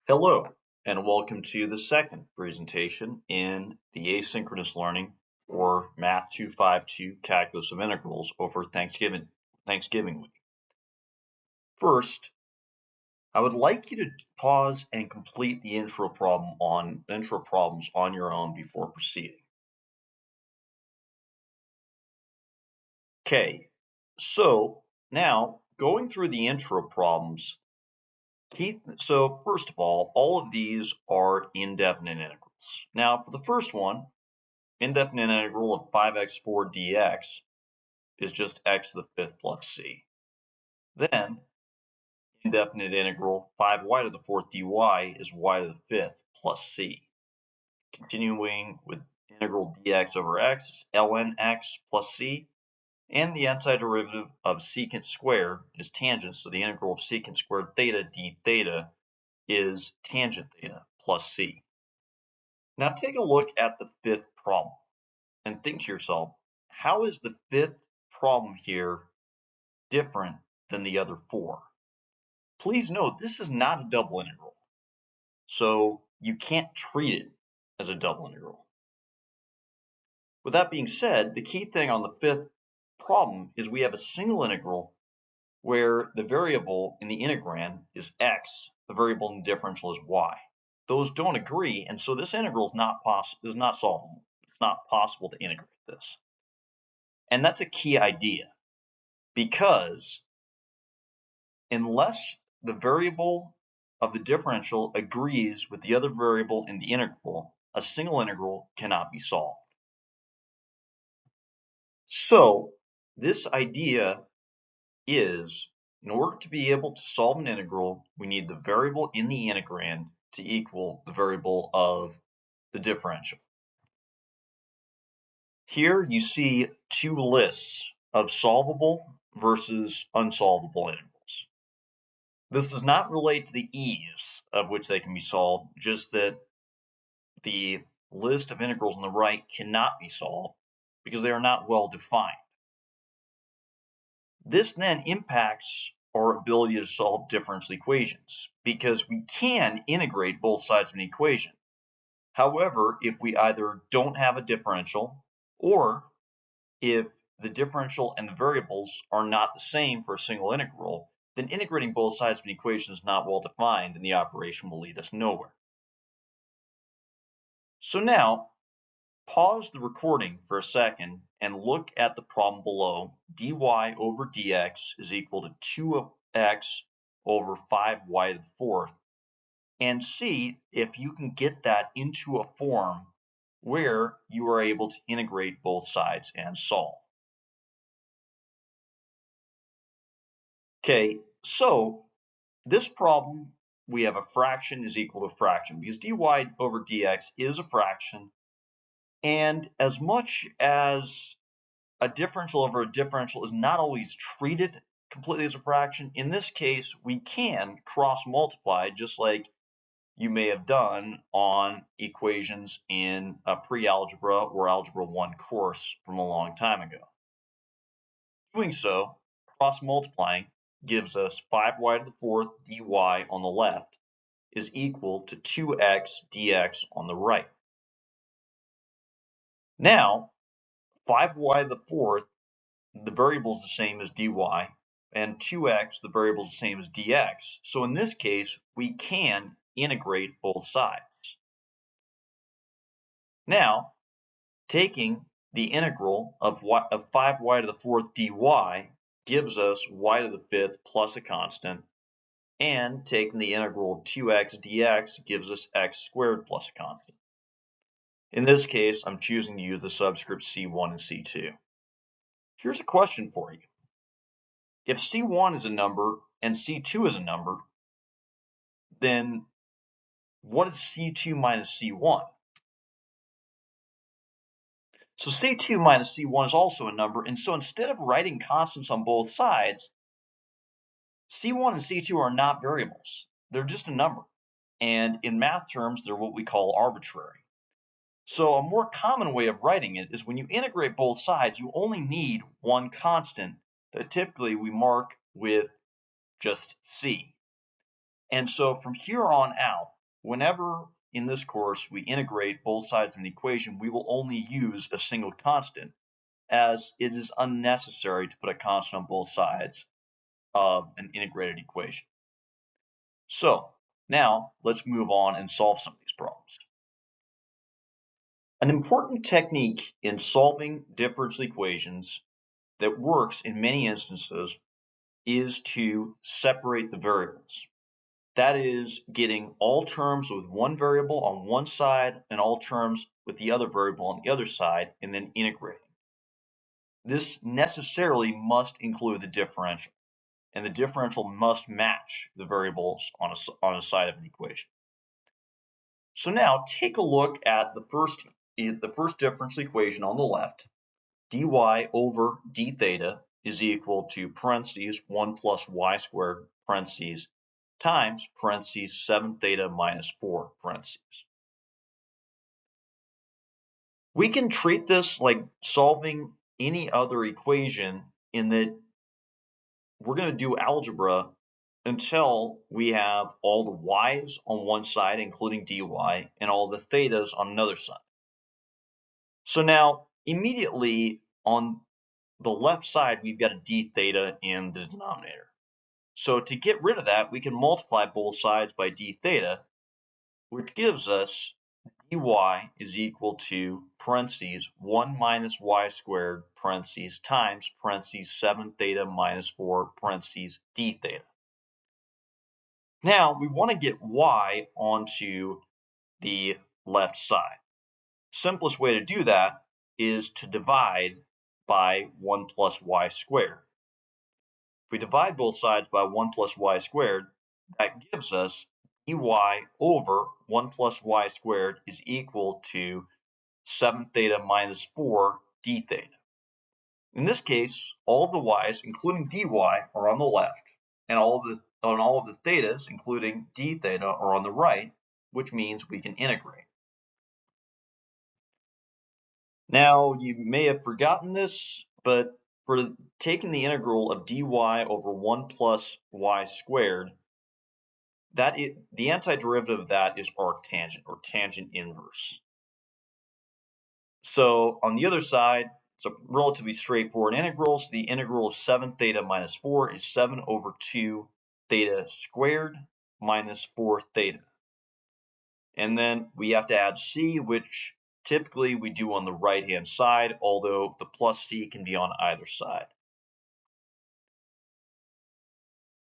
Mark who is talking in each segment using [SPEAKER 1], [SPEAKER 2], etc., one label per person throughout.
[SPEAKER 1] Hello, and welcome to the second presentation in the asynchronous learning or Math 252 Calculus of Integrals over Thanksgiving week. First, I would like you to pause and complete the intro problems on your own before proceeding. Okay, so now going through the intro problems, so first of all of these are indefinite integrals. Now for the first one, indefinite integral of 5x4 dx is just x to the fifth plus c. Then indefinite integral 5y to the fourth dy is y to the fifth plus c. Continuing with integral dx over x is ln x plus c. And the antiderivative of secant squared is tangent, so the integral of secant squared theta d theta is tangent theta plus c. Now take a look at the fifth problem and think to yourself, how is the fifth problem here different than the other four? Please note this is not a double integral, so you can't treat it as a double integral. With that being said, the key thing on the fifth problem is we have a single integral where the variable in the integrand is x, the variable in the differential is y. Those don't agree, and so this integral is not solvable. It's not possible to integrate this. And that's a key idea, because unless the variable of the differential agrees with the other variable in the integral, a single integral cannot be solved. So this idea is, in order to be able to solve an integral, we need the variable in the integrand to equal the variable of the differential. Here you see two lists of solvable versus unsolvable integrals. This does not relate to the ease of which they can be solved, just that the list of integrals on the right cannot be solved because they are not well defined. This then impacts our ability to solve differential equations because we can integrate both sides of an equation. However, if we either don't have a differential or if the differential and the variables are not the same for a single integral, then integrating both sides of an equation is not well defined and the operation will lead us nowhere. So now, pause the recording for a second and look at the problem below. dy over dx is equal to 2x over 5y to the fourth, and see if you can get that into a form where you are able to integrate both sides and solve. Okay, so this problem, we have a fraction is equal to fraction because dy over dx is a fraction. And as much as a differential over a differential is not always treated completely as a fraction, in this case, we can cross multiply just like you may have done on equations in a pre-algebra or algebra 1 course from a long time ago. Doing so, cross multiplying gives us 5y to the fourth dy on the left is equal to 2x dx on the right. Now, 5y to the fourth, the variable is the same as dy, and 2x, the variable is the same as dx. So in this case, we can integrate both sides. Now, taking the integral of 5y to the fourth dy gives us y to the fifth plus a constant, and taking the integral of 2x dx gives us x squared plus a constant. In this case, I'm choosing to use the subscripts c1 and c2. Here's a question for you. If c1 is a number and c2 is a number, then what is c2 minus c1? So c2 minus c1 is also a number, and so instead of writing constants on both sides, c1 and c2 are not variables. They're just a number. And in math terms, they're what we call arbitrary. So a more common way of writing it is when you integrate both sides, you only need one constant that typically we mark with just c. And so from here on out, whenever in this course we integrate both sides of an equation, we will only use a single constant, as it is unnecessary to put a constant on both sides of an integrated equation. So now let's move on and solve some of these problems. An important technique in solving differential equations that works in many instances is to separate the variables. That is, getting all terms with one variable on one side and all terms with the other variable on the other side, and then integrating. This necessarily must include the differential, and the differential must match the variables on a side of an equation. So now take a look at the first differential equation on the left. dy over d theta is equal to parentheses 1 plus y squared parentheses times parentheses 7 theta minus 4 parentheses. We can treat this like solving any other equation in that we're going to do algebra until we have all the y's on one side, including dy, and all the thetas on another side. So now, immediately on the left side, we've got a d theta in the denominator. So to get rid of that, we can multiply both sides by d theta, which gives us dy is equal to parentheses 1 minus y squared parentheses times parentheses 7 theta minus 4 parentheses d theta. Now we want to get y onto the left side. Simplest way to do that is to divide by 1 plus y squared. If we divide both sides by 1 plus y squared, that gives us dy over 1 plus y squared is equal to 7 theta minus 4 d theta. In this case, all of the y's, including dy, are on the left, and all of the thetas, including d theta, are on the right, which means we can integrate. Now, you may have forgotten this, but for taking the integral of dy over 1 plus y squared, the antiderivative of that is arctangent, or tangent inverse. So on the other side, it's a relatively straightforward integral. So the integral of 7 theta minus 4 is 7 over 2 theta squared minus 4 theta. And then we have to add c, which typically we do on the right-hand side, although the plus c can be on either side.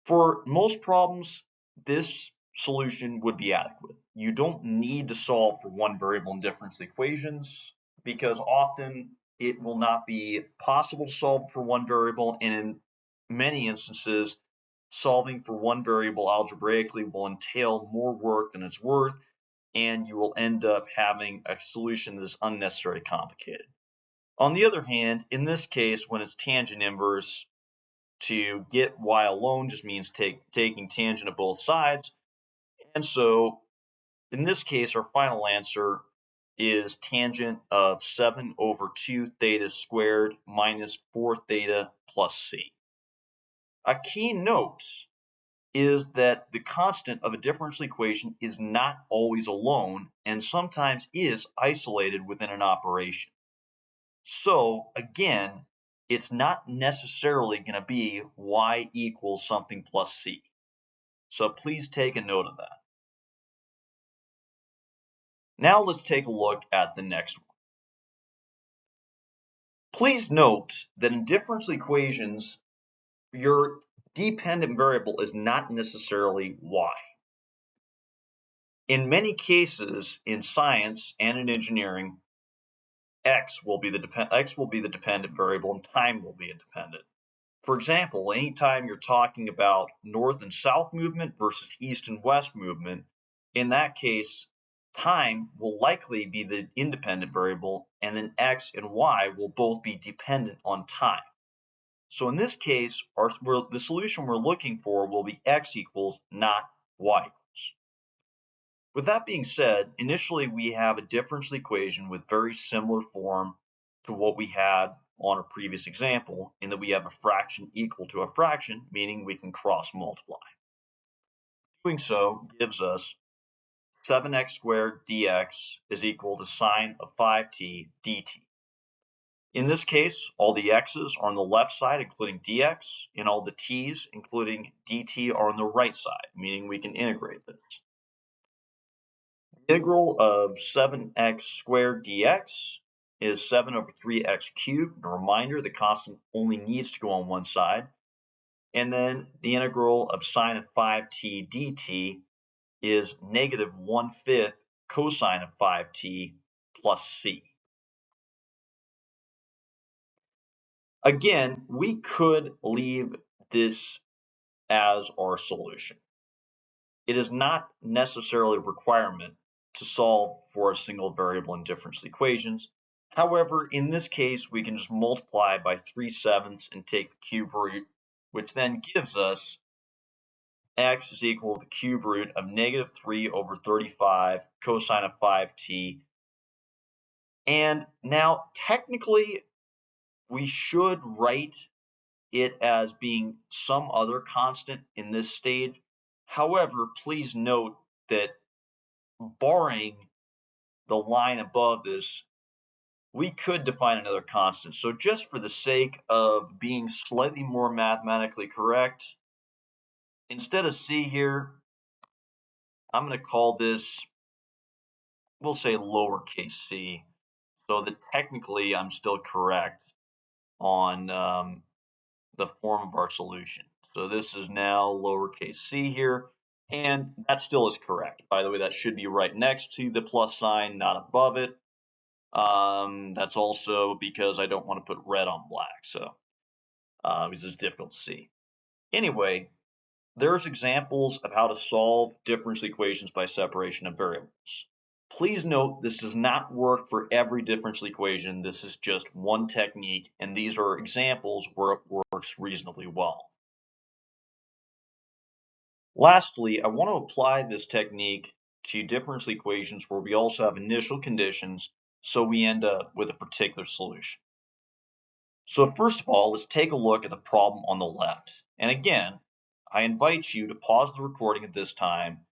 [SPEAKER 1] For most problems, this solution would be adequate. You don't need to solve for one variable in differential equations, because often it will not be possible to solve for one variable, and in many instances, solving for one variable algebraically will entail more work than it's worth, and you will end up having a solution that is unnecessarily complicated. On the other hand, in this case, when it's tangent inverse, to get y alone just means taking tangent of both sides. And so in this case, our final answer is tangent of 7 over 2 theta squared minus 4 theta plus c. A key note is that the constant of a differential equation is not always alone and sometimes is isolated within an operation. So again, it's not necessarily going to be y equals something plus c. So please take a note of that. Now let's take a look at the next one. Please note that in differential equations, your dependent variable is not necessarily y. In many cases in science and in engineering, x will be the dependent variable and time will be independent. For example, anytime you're talking about north and south movement versus east and west movement, in that case, time will likely be the independent variable, and then x and y will both be dependent on time. So in this case, the solution we're looking for will be x equals, not y equals. With that being said, initially we have a differential equation with very similar form to what we had on a previous example, in that we have a fraction equal to a fraction, meaning we can cross multiply. Doing so gives us 7x squared dx is equal to sine of 5t dt. In this case, all the x's are on the left side, including dx, and all the t's, including dt, are on the right side, meaning we can integrate this. The integral of 7x squared dx is 7 over 3x cubed. A reminder, the constant only needs to go on one side. And then the integral of sine of 5t dt is negative 1/5 cosine of 5t plus c. Again, we could leave this as our solution. It is not necessarily a requirement to solve for a single variable in differential equations. However, in this case, we can just multiply by 3/7 and take the cube root, which then gives us x is equal to the cube root of negative 3 over 35 cosine of 5t. And now, technically, we should write it as being some other constant in this stage. However, please note that barring the line above this, we could define another constant. So just for the sake of being slightly more mathematically correct, instead of c here, I'm going to call this, we'll say lowercase c, so that technically I'm still correct on the form of our solution. So this is now lowercase c here, and that still is correct. By the way, that should be right next to the plus sign, not above it. That's also because I don't want to put red on black, so because it's difficult to see. Anyway, there's examples of how to solve differential equations by separation of variables. Please note this does not work for every differential equation. This is just one technique, and these are examples where it works reasonably well. Lastly, I want to apply this technique to differential equations where we also have initial conditions, so we end up with a particular solution. So first of all, let's take a look at the problem on the left. And again, I invite you to pause the recording at this time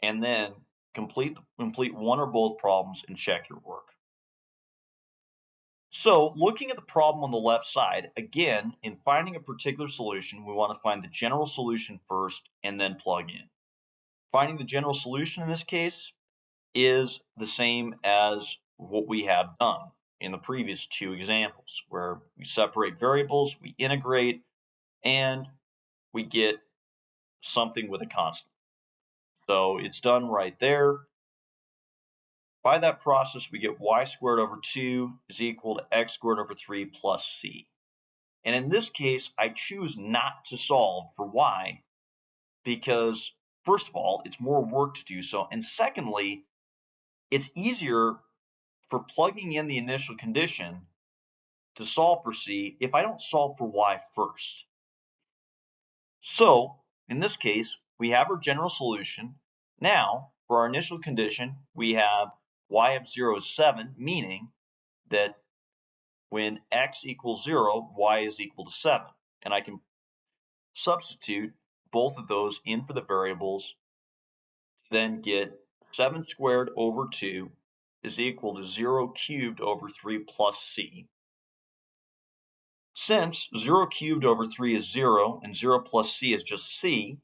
[SPEAKER 1] and then complete one or both problems and check your work. So looking at the problem on the left side, again, in finding a particular solution, we want to find the general solution first and then plug in. Finding the general solution in this case is the same as what we have done in the previous two examples, where we separate variables, we integrate, and we get something with a constant. So it's done right there. By that process, we get y squared over 2 is equal to x squared over 3 plus c. And in this case, I choose not to solve for y because, first of all, it's more work to do so. And secondly, it's easier for plugging in the initial condition to solve for c if I don't solve for y first. So in this case, we have our general solution. Now, for our initial condition, we have y of 0 is 7, meaning that when x equals 0, y is equal to 7. And I can substitute both of those in for the variables to then get 7 squared over 2 is equal to 0 cubed over 3 plus c. Since 0 cubed over 3 is 0 and 0 plus c is just c,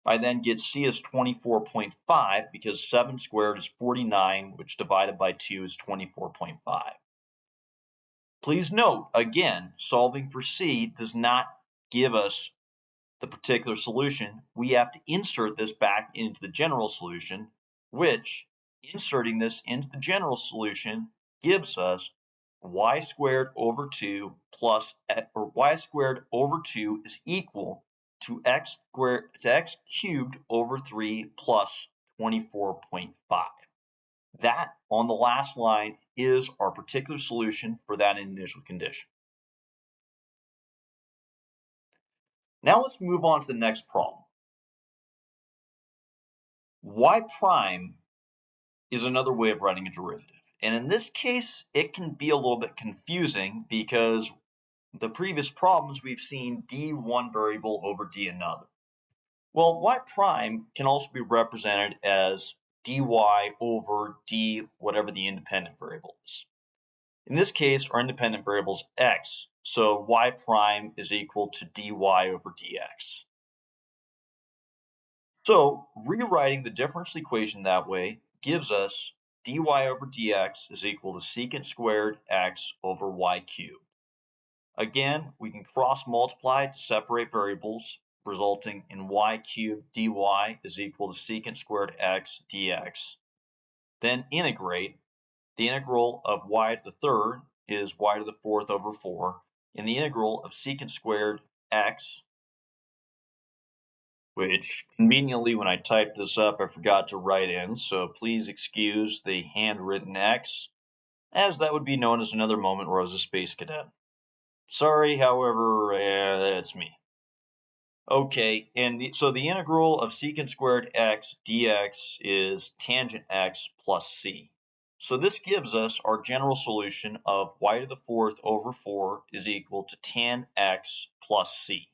[SPEAKER 1] I then get c is 24.5 because 7 squared is 49, which divided by 2 is 24.5. Please note, again, solving for c does not give us the particular solution. We have to insert this back into the general solution, which, inserting this into the general solution, gives us y squared over 2 plus, or y squared over 2 is equal to x cubed over 3 plus 24.5. That, on the last line, is our particular solution for that initial condition. Now let's move on to the next problem. Y prime is another way of writing a derivative. And in this case, it can be a little bit confusing because the previous problems we've seen d one variable over d another. Well, y prime can also be represented as dy over d whatever the independent variable is. In this case, our independent variable is x, so y prime is equal to dy over dx. So rewriting the differential equation that way gives us dy over dx is equal to secant squared x over y cubed. Again, we can cross multiply to separate variables, resulting in y cubed dy is equal to secant squared x dx. Then integrate. The integral of y to the third is y to the fourth over 4, and the integral of secant squared x, which conveniently when I typed this up I forgot to write in, so please excuse the handwritten x, as that would be known as another moment where I was a space cadet. Sorry, however, that's me. Okay, and so the integral of secant squared x dx is tangent x plus c. So this gives us our general solution of y to the fourth over 4 is equal to tan x plus c.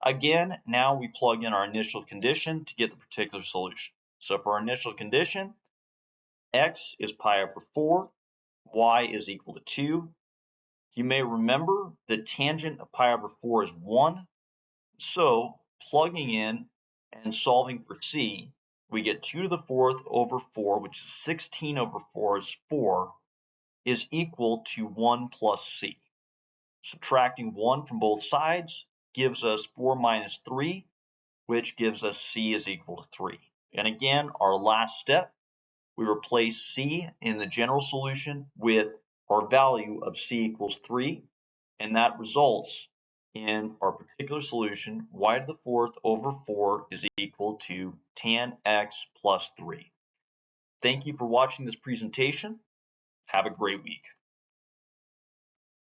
[SPEAKER 1] Again, now we plug in our initial condition to get the particular solution. So for our initial condition, x is pi over 4, y is equal to 2. You may remember the tangent of pi over 4 is 1. So plugging in and solving for c, we get 2 to the fourth over 4, which is 16 over 4 is 4, is equal to 1 plus c. Subtracting 1 from both sides gives us 4 minus 3, which gives us c is equal to 3. And again, our last step, we replace c in the general solution with our value of c equals 3, and that results in our particular solution, y to the fourth over 4 is equal to tan x plus 3. Thank you for watching this presentation. Have a great week.